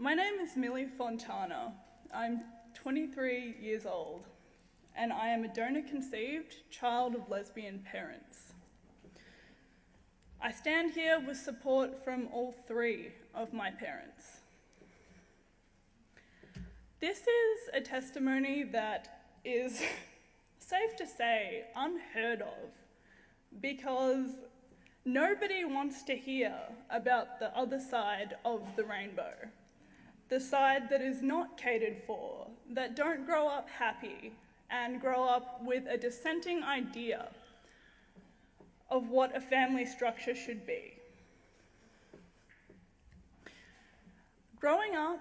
My name is Millie Fontana. I'm 23 years old, and I am a donor-conceived child of lesbian parents. I stand here with support from all three of my parents. This is a testimony that is, safe to say, unheard of, because nobody wants to hear about the other side of the rainbow. The side that is not catered for, that don't grow up happy and grow up with a dissenting idea of what a family structure should be. Growing up,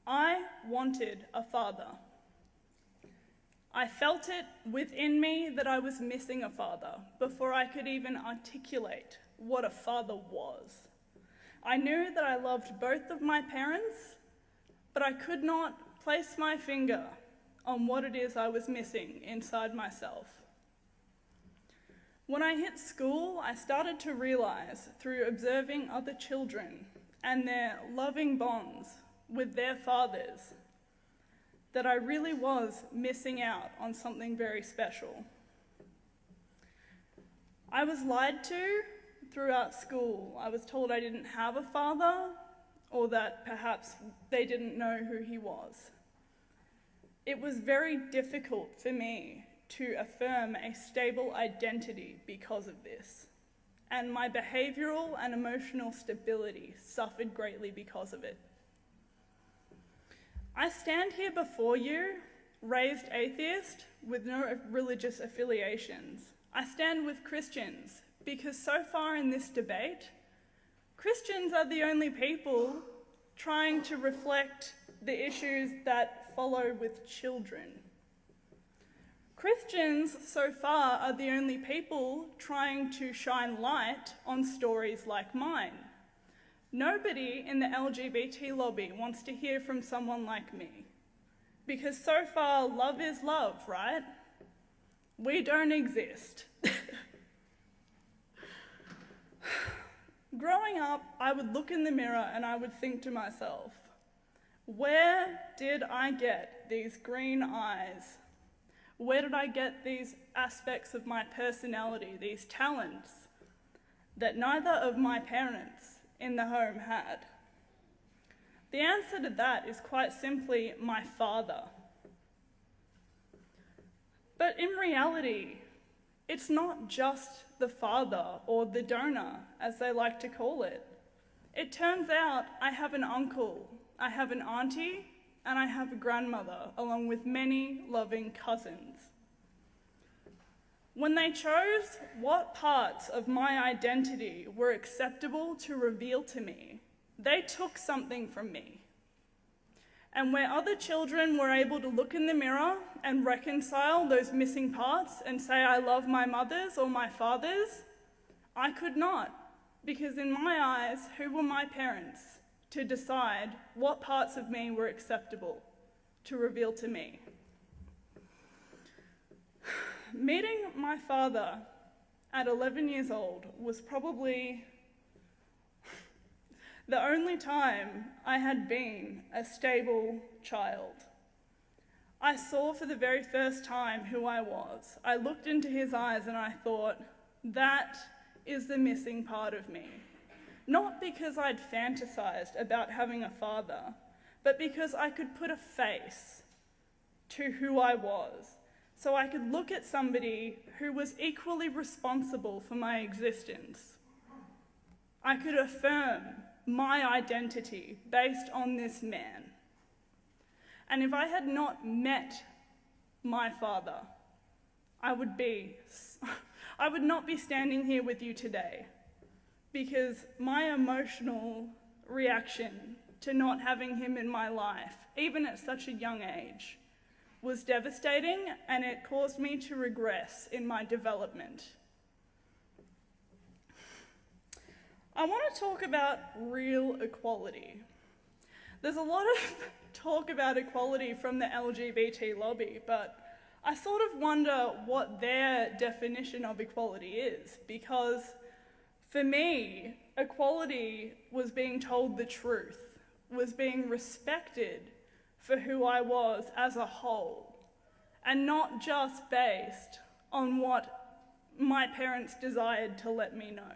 I wanted a father. I felt it within me that I was missing a father before I could even articulate what a father was. I knew that I loved both of my parents, but I could not place my finger on what it is I was missing inside myself. When I hit school, I started to realize through observing other children and their loving bonds with their fathers that I really was missing out on something very special. I was lied to throughout school. I was told I didn't have a father, or that perhaps they didn't know who he was. It was very difficult for me to affirm a stable identity because of this, and my behavioral and emotional stability suffered greatly because of it. I stand here before you, raised atheist with no religious affiliations. I stand with Christians because so far in this debate, Christians are the only people trying to reflect the issues that follow with children. Christians so far are the only people trying to shine light on stories like mine. Nobody in the LGBT lobby wants to hear from someone like me, because so far love is love, right? We don't exist. Growing up, I would look in the mirror and I would think to myself, where did I get these green eyes? Where did I get these aspects of my personality, these talents that neither of my parents in the home had? The answer to that is quite simply my father. But in reality, it's not just the father or the donor, as they like to call it. It turns out I have an uncle, I have an auntie, and I have a grandmother, along with many loving cousins. When they chose what parts of my identity were acceptable to reveal to me, they took something from me. And where other children were able to look in the mirror and reconcile those missing parts and say, I love my mothers or my fathers, I could not, because in my eyes, who were my parents to decide what parts of me were acceptable to reveal to me? Meeting my father at 11 years old was probably the only time I had been a stable child. I saw for the very first time who I was. I looked into his eyes and I thought, that is the missing part of me. Not because I'd fantasized about having a father, but because I could put a face to who I was, so I could look at somebody who was equally responsible for my existence. I could affirm my identity based on this man. And if I had not met my father, I would not be standing here with you today, because my emotional reaction to not having him in my life, even at such a young age, was devastating, and it caused me to regress in my development. I want to talk about real equality. There's a lot of talk about equality from the LGBT lobby, but I sort of wonder what their definition of equality is, because for me, equality was being told the truth was being respected for who I was as a whole, and not just based on what my parents desired to let me know.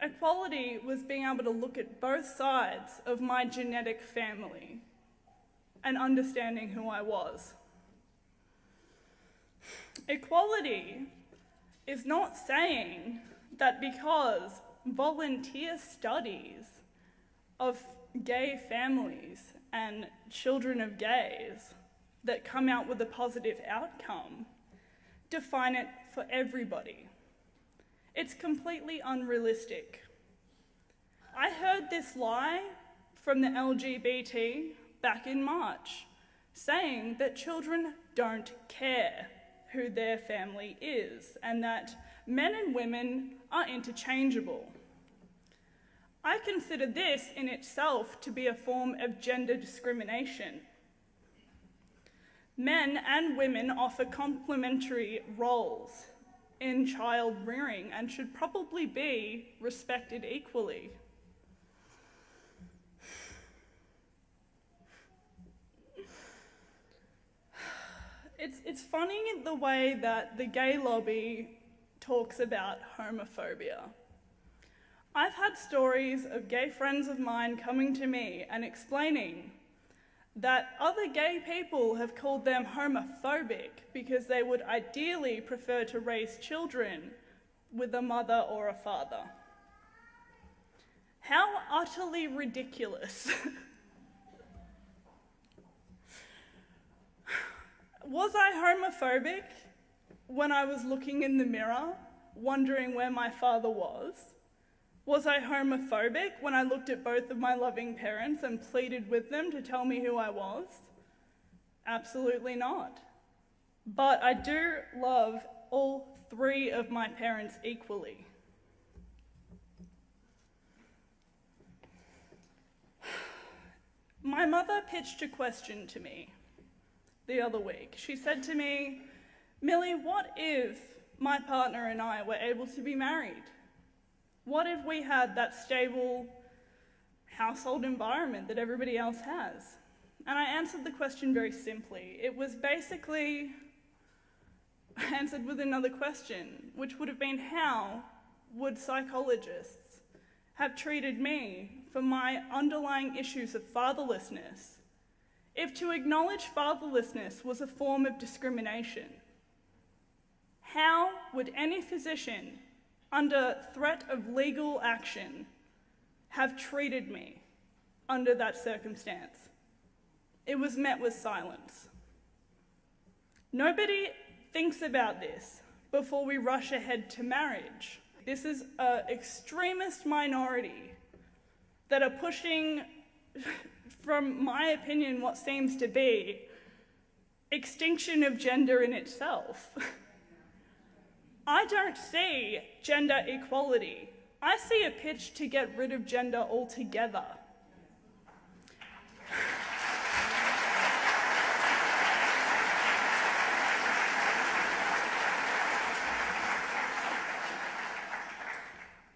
Equality was being able to look at both sides of my genetic family and understanding who I was. Equality is not saying that because volunteer studies of gay families and children of gays that come out with a positive outcome define it for everybody. It's completely unrealistic. I heard this lie from the LGBT back in March, saying that children don't care who their family is and that men and women are interchangeable. I consider this in itself to be a form of gender discrimination. Men and women offer complementary roles in child rearing and should probably be respected equally. It's funny the way that the gay lobby talks about homophobia. I've had stories of gay friends of mine coming to me and explaining that other gay people have called them homophobic because they would ideally prefer to raise children with a mother or a father. How utterly ridiculous. Was I homophobic when I was looking in the mirror, wondering where my father was? Was I homophobic when I looked at both of my loving parents and pleaded with them to tell me who I was? Absolutely not. But I do love all three of my parents equally. My mother pitched a question to me the other week. She said to me, "Millie, what if my partner and I were able to be married? What if we had that stable household environment that everybody else has?" And I answered the question very simply. It was basically answered with another question, which would have been, how would psychologists have treated me for my underlying issues of fatherlessness if to acknowledge fatherlessness was a form of discrimination? How would any physician under threat of legal action have treated me under that circumstance? It was met with silence. Nobody thinks about this before we rush ahead to marriage. This is an extremist minority that are pushing, from my opinion, what seems to be extinction of gender in itself. I don't see gender equality. I see a pitch to get rid of gender altogether.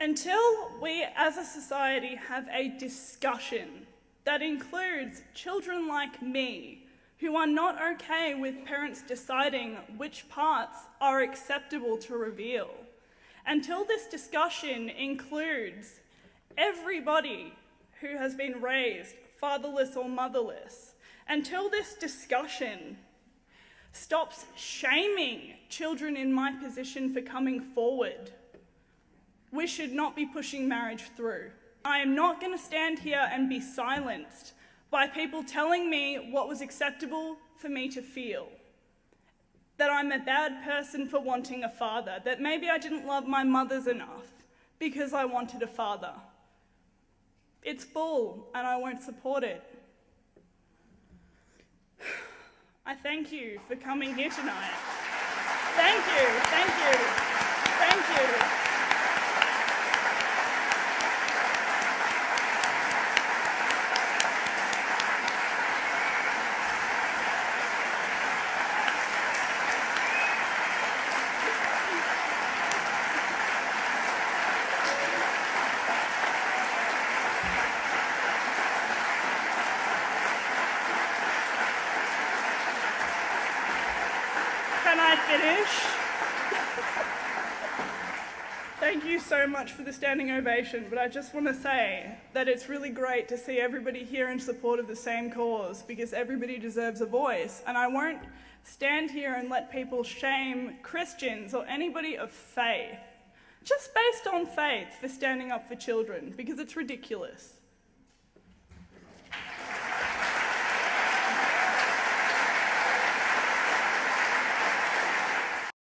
Until we as a society have a discussion that includes children like me who are not okay with parents deciding which parts are acceptable to reveal, until this discussion includes everybody who has been raised fatherless or motherless, until this discussion stops shaming children in my position for coming forward, we should not be pushing marriage through. I am not going to stand here and be silenced by people telling me what was acceptable for me to feel. That I'm a bad person for wanting a father, that maybe I didn't love my mothers enough because I wanted a father. It's bull, and I won't support it. I thank you for coming here tonight. Thank you, thank you, thank you. finish. Thank you so much for the standing ovation, but I just want to say that it's really great to see everybody here in support of the same cause, because everybody deserves a voice, and I won't stand here and let people shame Christians or anybody of faith, just based on faith, for standing up for children, because it's ridiculous.